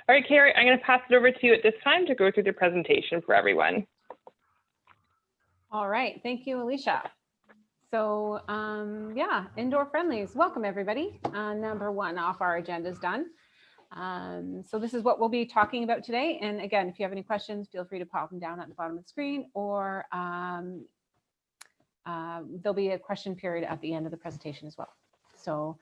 All right, Carrie, I'm going to pass it over to you at this time to go through the presentation for everyone. All right, thank you, Alicia. So yeah, Indoor Friendlies, welcome everybody. Number one off our agenda is done. So this is what we'll be talking about today. And again, if you have any questions, feel free to pop them down at the bottom of the screen, or there'll be a question period at the end of the presentation as well. So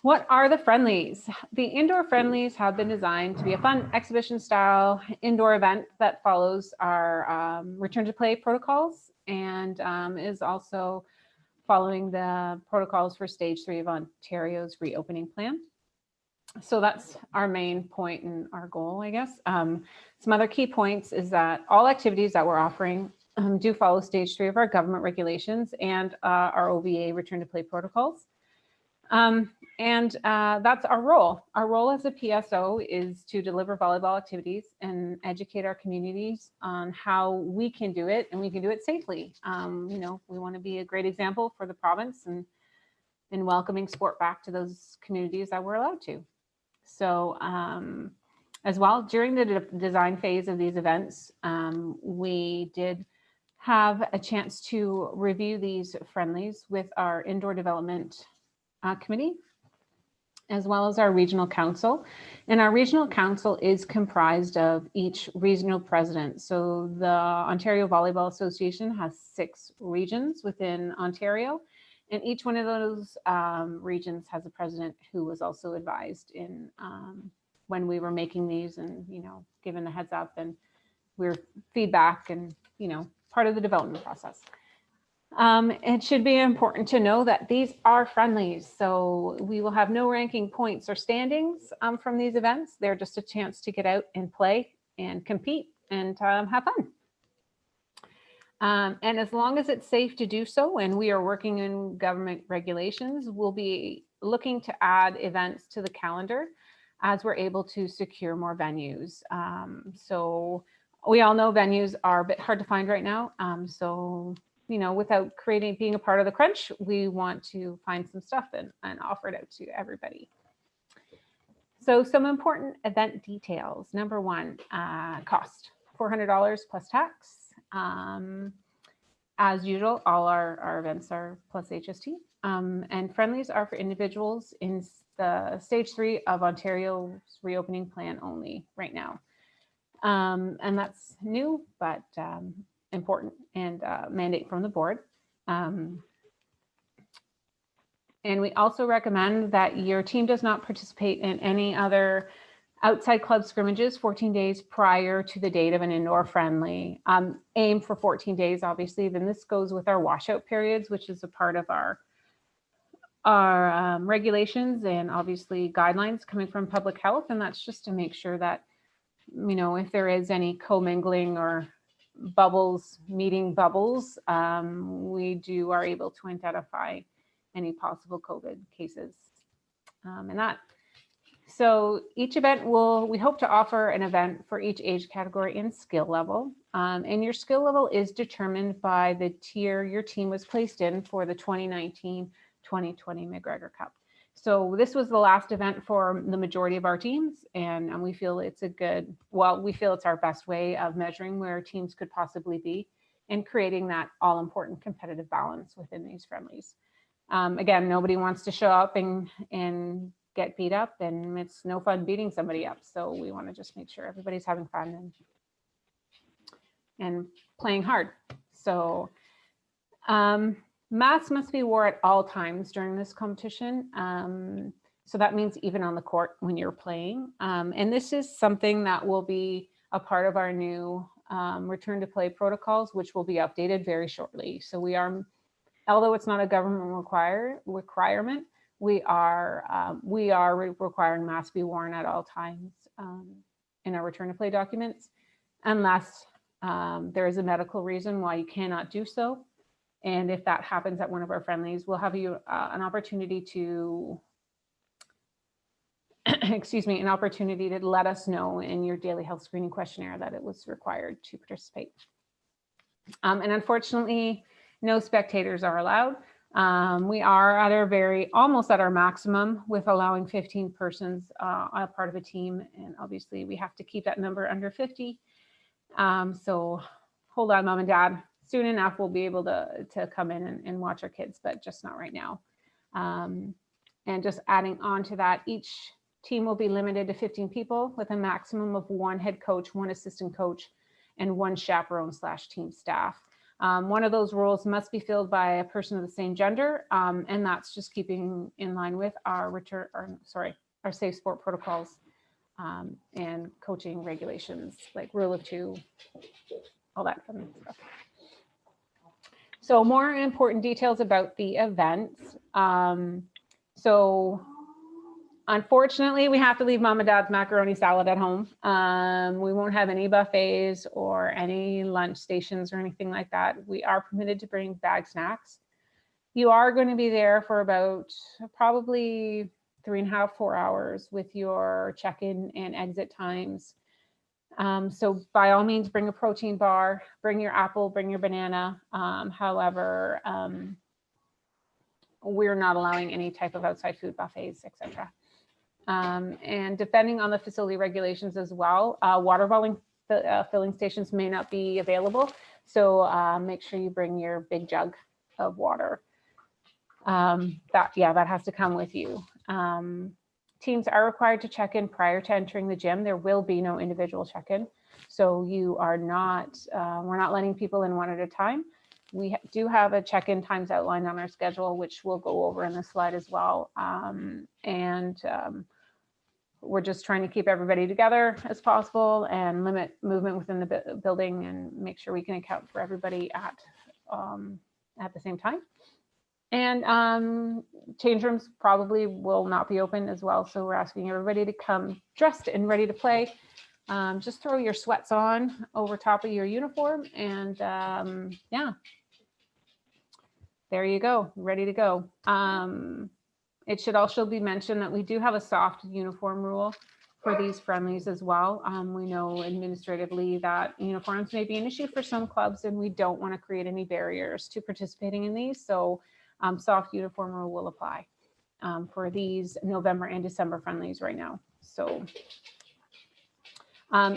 what are the Friendlies? The Indoor Friendlies have been designed to be a fun exhibition style indoor event that follows our return to play protocols, and is also following the protocols for stage 3 of Ontario's reopening plan. So that's our main point and our goal, I guess. Some other key points is that all activities that we're offering do follow stage 3 of our government regulations and our OVA return to play protocols. That's our role. Our role as a PSO is to deliver volleyball activities and educate our communities on how we can do it, and we can do it safely. You know, we want to be a great example for the province and welcoming sport back to those communities that we're allowed to. So as well, during the design phase of these events, we did have a chance to review these Friendlies with our indoor development committee, as well as our regional council. And our regional council is comprised of each regional president. So the Ontario Volleyball Association has 6 regions within Ontario, and each one of those regions has a president who was also advised in when we were making these, and, you know, given a heads up, and we're feedback and, you know, part of the development process. It should be important to know that these are Friendlies, so we will have no ranking points or standings from these events. They're just a chance to get out and play and compete and have fun. And as long as it's safe to do so, and we are working in government regulations, we'll be looking to add events to the calendar as we're able to secure more venues. So we all know venues are a bit hard to find right now. So, you know, without being a part of the crunch, we want to find some stuff and offer it out to everybody. So some important event details. Number one, cost, $400 plus tax. As usual, all our events are plus HST. And Friendlies are for individuals in the stage 3 of Ontario's reopening plan only right now. And that's new, but important, and mandate from the board. And we also recommend that your team does not participate in any other outside club scrimmages 14 days prior to the date of an indoor friendly. Aim for 14 days, obviously. Then this goes with our washout periods, which is a part of our regulations and obviously guidelines coming from public health. And that's just to make sure that, you know, if there is any commingling or bubbles, meeting bubbles, we are able to identify any possible COVID cases and that. So each event we hope to offer an event for each age category and skill level. And your skill level is determined by the tier your team was placed in for the 2019-2020 McGregor Cup. So this was the last event for the majority of our teams, and we feel it's we feel it's our best way of measuring where teams could possibly be and creating that all-important competitive balance within these Friendlies. Again, nobody wants to show up and get beat up, and it's no fun beating somebody up. So we want to just make sure everybody's having fun and playing hard. So masks must be worn at all times during this competition. So that means even on the court when you're playing. And this is something that will be a part of our new return to play protocols, which will be updated very shortly. So we are, although it's not a government requirement, we are requiring masks be worn at all times in our return to play documents, unless there is a medical reason why you cannot do so. And if that happens at one of our Friendlies, we'll have you an opportunity to, an opportunity to let us know in your daily health screening questionnaire that it was required to participate. And unfortunately, no spectators are allowed. We are at our almost at our maximum with allowing 15 persons a part of a team. And obviously we have to keep that number under 50. So hold on, mom and dad. Soon enough, we'll be able to come in and watch our kids, but just not right now. And just adding on to that, each team will be limited to 15 people with a maximum of 1 head coach, 1 assistant coach, and 1 chaperone/team staff. One of those roles must be filled by a person of the same gender, and that's just keeping in line with our safe sport protocols and coaching regulations, like rule of 2, all that fun stuff. So more important details about the event. So unfortunately, we have to leave mom and dad's macaroni salad at home. We won't have any buffets or any lunch stations or anything like that. We are permitted to bring bag snacks. You are going to be there for about probably 3.5 to 4 hours with your check-in and exit times. So by all means, bring a protein bar, bring your apple, bring your banana. However, we're not allowing any type of outside food buffets, etc. And depending on the facility regulations as well, water filling stations may not be available. So make sure you bring your big jug of water. That has to come with you. Teams are required to check in prior to entering the gym. There will be no individual check-in. So you are not, we're not letting people in one at a time. We do have a check-in times outlined on our schedule, which we'll go over in the slide as well. We're just trying to keep everybody together as possible and limit movement within the building and make sure we can account for everybody at the same time. And change rooms probably will not be open as well. So we're asking everybody to come dressed and ready to play. Just throw your sweats on over top of your uniform and yeah, there you go, ready to go. It should also be mentioned that we do have a soft uniform rule for these friendlies as well. We know administratively that uniforms may be an issue for some clubs and we don't want to create any barriers to participating in these. So soft uniform rule will apply for these November and December friendlies right now. So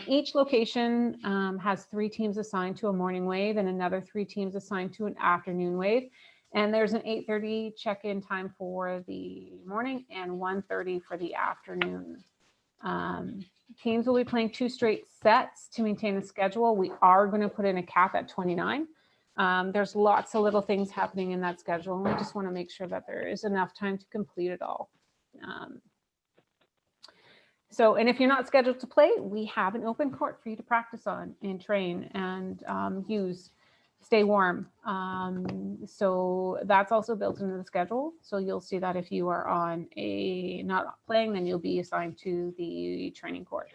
each location has 3 teams assigned to a morning wave and another 3 teams assigned to an afternoon wave. And there's an 8:30 check-in time for the morning and 1:30 for the afternoon. Teams will be playing 2 straight sets to maintain the schedule. We are going to put in a cap at 29. There's lots of little things happening in that schedule, and we just want to make sure that there is enough time to complete it all. And if you're not scheduled to play, we have an open court for you to practice on and train and use. Stay warm. So that's also built into the schedule. So you'll see that if you are on not playing, then you'll be assigned to the training court.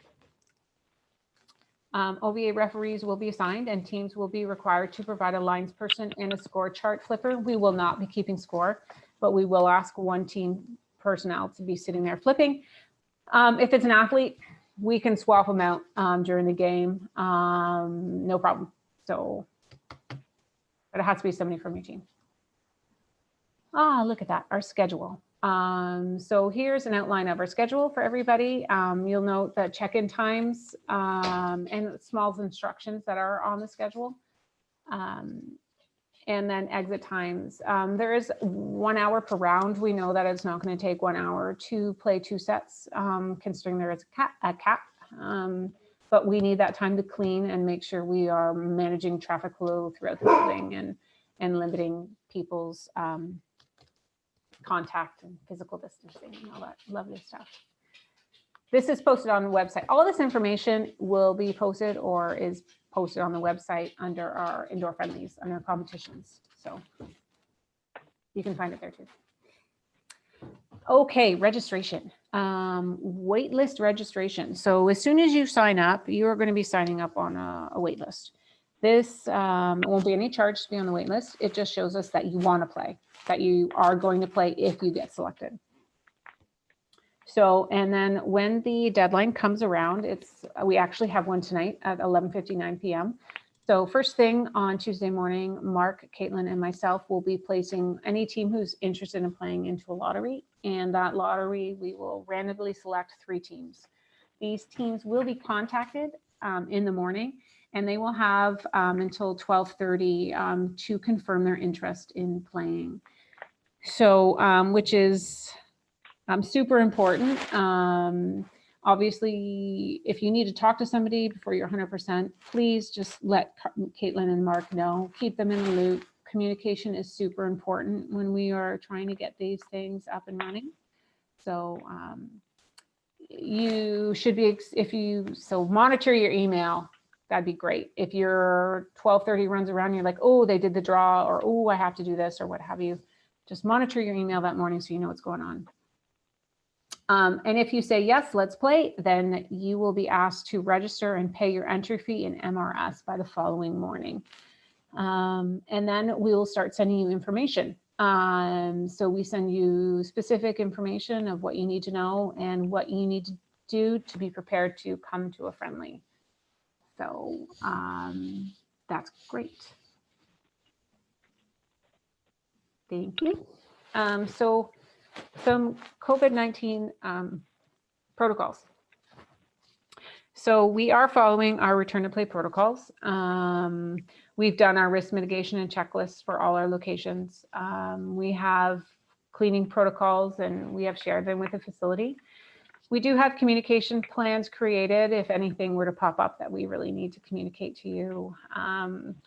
OVA referees will be assigned and teams will be required to provide a lines person and a score chart flipper. We will not be keeping score, but we will ask 1 team personnel to be sitting there flipping. If it's an athlete, we can swap them out during the game. No problem. So, but it has to be somebody from your team. Look at that, our schedule. So here's an outline of our schedule for everybody. You'll note the check-in times and small instructions that are on the schedule. And then exit times. There is 1 hour per round. We know that it's not going to take 1 hour to play 2 sets, considering there is a cap. But we need that time to clean and make sure we are managing traffic flow throughout the building and limiting people's contact and physical distancing and all that lovely stuff. This is posted on the website. All this information will be posted or is posted on the website under our Indoor Friendlies, under competitions. So you can find it there too. Okay, registration, wait list registration. So as soon as you sign up, you're going to be signing up on a wait list. This won't be any charge to be on the wait list. It just shows us that you want to play, that you are going to play if you get selected. So, and then when the deadline comes around, we actually have one tonight at 11:59 p.m. So first thing on Tuesday morning, Mark, Caitlin, and myself will be placing any team who's interested in playing into a lottery. And that lottery, we will randomly select 3 teams. These teams will be contacted in the morning, and they will have until 12:30 to confirm their interest in playing. So, which is super important. Obviously, if you need to talk to somebody before you're 100%, please just let Caitlin and Mark know, keep them in the loop. Communication is super important when we are trying to get these things up and running. So you should be, so monitor your email. That'd be great. If your 12:30 runs around, you're like, oh, they did the draw, or oh, I have to do this, or what have you. Just monitor your email that morning so you know what's going on. And if you say, yes, let's play, then you will be asked to register and pay your entry fee in MRS by the following morning. And then we will start sending you information. So we send you specific information of what you need to know and what you need to do to be prepared to come to a friendly. So that's great. Thank you. So some COVID-19 protocols. So we are following our return to play protocols. We've done our risk mitigation and checklists for all our locations. We have cleaning protocols and we have shared them with the facility. We do have communication plans created if anything were to pop up that we really need to communicate to you.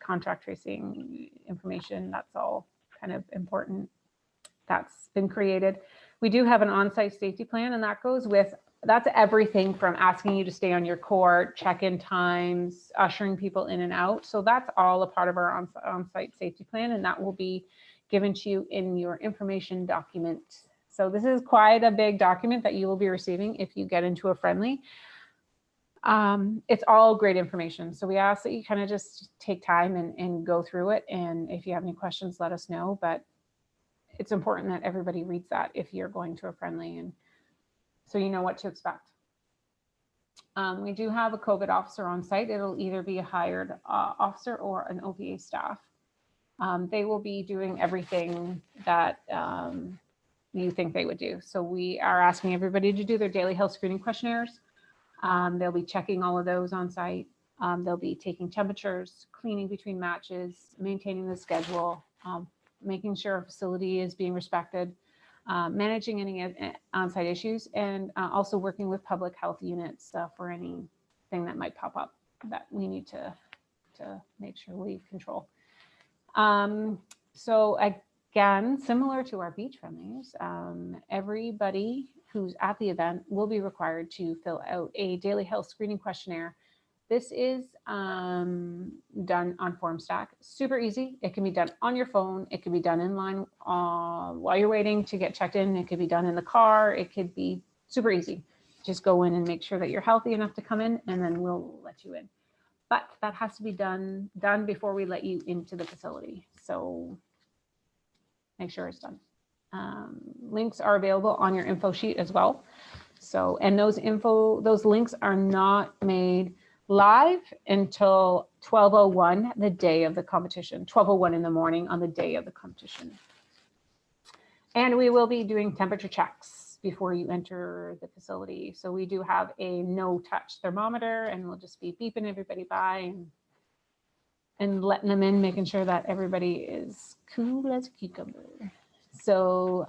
Contact tracing information, that's all kind of important. That's been created. We do have an on-site safety plan, and that goes with, that's everything from asking you to stay on your court, check-in times, ushering people in and out. So that's all a part of our on-site safety plan, and that will be given to you in your information document. So this is quite a big document that you will be receiving if you get into a friendly. It's all great information. So we ask that you kind of just take time and go through it. And if you have any questions, let us know. But it's important that everybody reads that if you're going to a friendly, and so you know what to expect. We do have a COVID officer on site. It'll either be a hired officer or an OVA staff. They will be doing everything that you think they would do. So we are asking everybody to do their daily health screening questionnaires. They'll be checking all of those on site. They'll be taking temperatures, cleaning between matches, maintaining the schedule, making sure our facility is being respected, managing any on-site issues, and also working with public health units for anything that might pop up that we need to make sure we control. So again, similar to our beach friendlies, everybody who's at the event will be required to fill out a daily health screening questionnaire. This is done on FormStack. Super easy. It can be done on your phone. It can be done in line while you're waiting to get checked in. It could be done in the car. It could be super easy. Just go in and make sure that you're healthy enough to come in, and then we'll let you in. But that has to be done before we let you into the facility. So make sure it's done. Links are available on your info sheet as well. So, and those links are not made live until 12:01 the day of the competition, 12:01 in the morning on the day of the competition. And we will be doing temperature checks before you enter the facility. So we do have a no touch thermometer, and we'll just be beeping everybody by and letting them in, making sure that everybody is cool as a cucumber. So,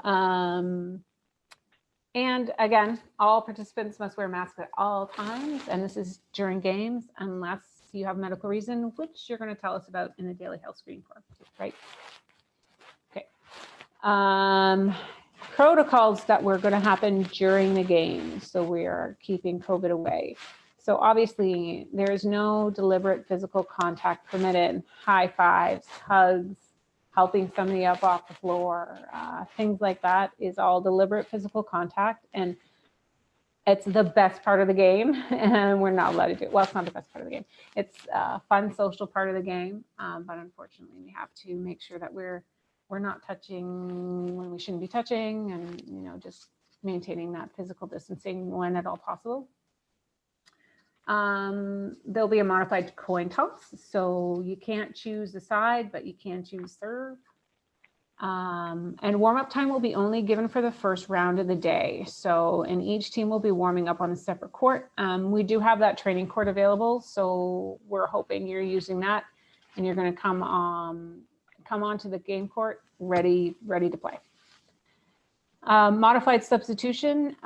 and again, all participants must wear masks at all times, and this is during games unless you have a medical reason, which you're going to tell us about in the daily health screening form, right? Okay. Protocols that were going to happen during the game, so we are keeping COVID away. So obviously, there is no deliberate physical contact permitted. High fives, hugs, helping somebody up off the floor, things like that is all deliberate physical contact, and it's the best part of the game, and we're not allowed to do it. Well, it's not the best part of the game. It's a fun social part of the game, but unfortunately, we have to make sure that we're not touching when we shouldn't be touching, and just maintaining that physical distancing when at all possible. There'll be a modified coin toss. So you can't choose the side, but you can choose serve. And warm-up time will be only given for the first round of the day. So, and each team will be warming up on a separate court. We do have that training court available. So we're hoping you're using that and you're going to come onto the game court ready to play. Modified substitution.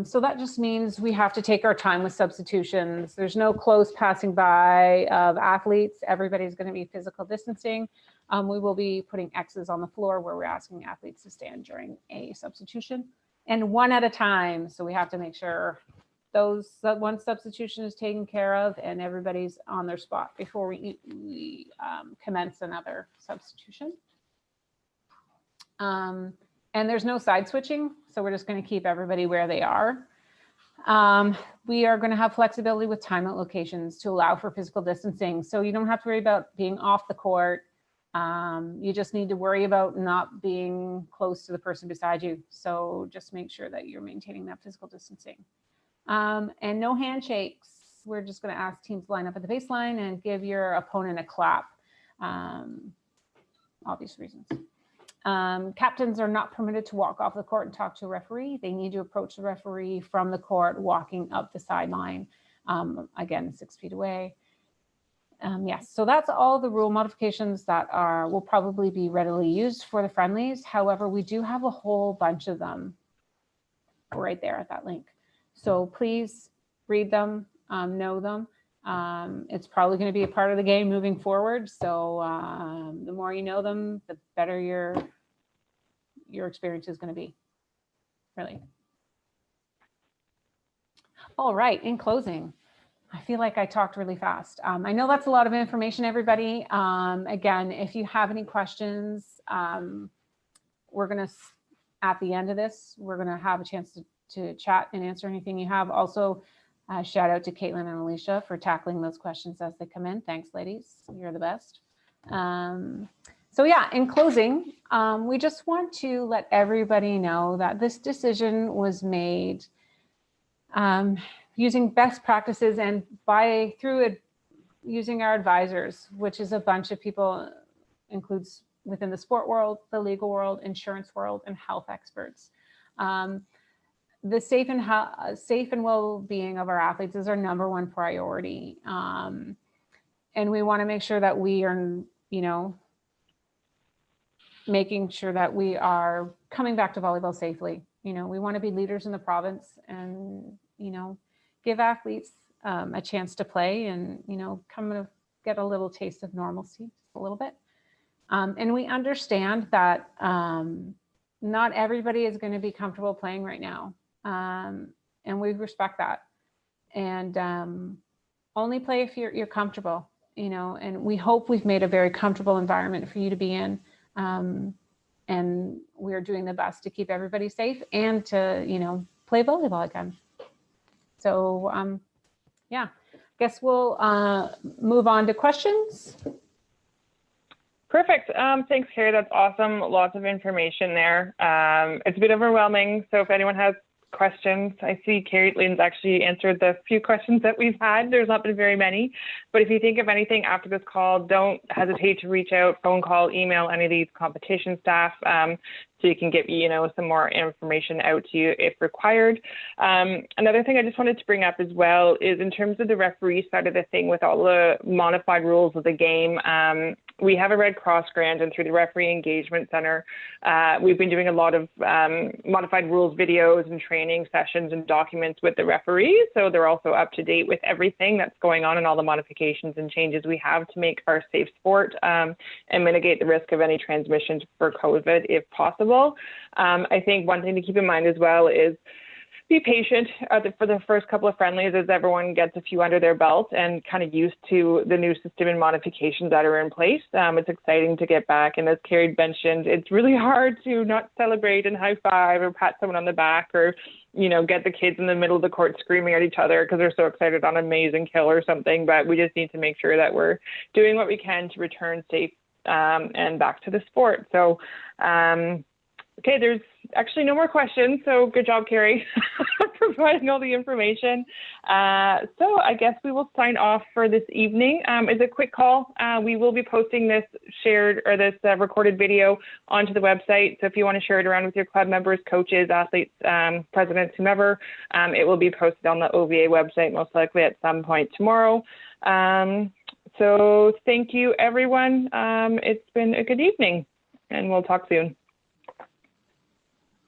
So that just means we have to take our time with substitutions. There's no close passing by of athletes. Everybody's going to be physical distancing. We will be putting X's on the floor where we're asking athletes to stand during a substitution, and one at a time. So we have to make sure one substitution is taken care of and everybody's on their spot before we commence another substitution. And there's no side switching, so we're just going to keep everybody where they are. We are going to have flexibility with timeout locations to allow for physical distancing. So you don't have to worry about being off the court. You just need to worry about not being close to the person beside you. So just make sure that you're maintaining that physical distancing. And no handshakes. We're just going to ask teams to line up at the baseline and give your opponent a clap. Obvious reasons. Captains are not permitted to walk off the court and talk to a referee. They need to approach the referee from the court, walking up the sideline, again, 6 feet away. Yes, so that's all the rule modifications that will probably be readily used for the friendlies. However, we do have a whole bunch of them right there at that link. So please read them, know them. It's probably going to be a part of the game moving forward. So the more you know them, the better your experience is going to be, really. All right, in closing, I feel like I talked really fast. I know that's a lot of information, everybody. Again, if you have any questions, we're going to, at the end of this, we're going to have a chance to chat and answer anything you have. Also, shout out to Caitlin and Alicia for tackling those questions as they come in. Thanks, ladies. You're the best. So yeah, in closing, we just want to let everybody know that this decision was made using best practices and using our advisors, which is a bunch of people, includes within the sport world, the legal world, insurance world, and health experts. The safe and well-being of our athletes is our #1 priority. And we want to make sure that we are, making sure that we are coming back to volleyball safely. We want to be leaders in the province and, give athletes a chance to play and, come to get a little taste of normalcy, just a little bit. And we understand that not everybody is going to be comfortable playing right now. And we respect that. And only play if you're comfortable, and we hope we've made a very comfortable environment for you to be in. And we're doing the best to keep everybody safe and to, play volleyball again. So, yeah, guess we'll move on to questions. Perfect. Thanks, Carrie. That's awesome. Lots of information there. It's a bit overwhelming. So if anyone has questions, I see Carrie Lynn's actually answered the few questions that we've had. There's not been very many, but if you think of anything after this call, don't hesitate to reach out, phone call, email any of these competition staff, so you can get, some more information out to you if required. Another thing I just wanted to bring up as well is in terms of the referee side of the thing with all the modified rules of the game, we have a Red Cross grant, and through the Referee Engagement Center, we've been doing a lot of modified rules videos and training sessions and documents with the referees. So they're also up to date with everything that's going on and all the modifications and changes we have to make our safe sport and mitigate the risk of any transmission for COVID if possible. I think one thing to keep in mind as well is be patient for the first couple of friendlies as everyone gets a few under their belt and kind of used to the new system and modifications that are in place. It's exciting to get back. And as Carrie mentioned, it's really hard to not celebrate and high five or pat someone on the back or, get the kids in the middle of the court screaming at each other because they're so excited on an amazing kill or something. But we just need to make sure that we're doing what we can to return safe and back to the sport. So, Okay, there's actually no more questions, so good job, Carrie, providing all the information. So I guess we will sign off for this evening. As a quick call, we will be posting this recorded video onto the website. So if you want to share it around with your club members, coaches, athletes, presidents, whomever, it will be posted on the OVA website most likely at some point tomorrow. So thank you, everyone. It's been a good evening, and we'll talk soon.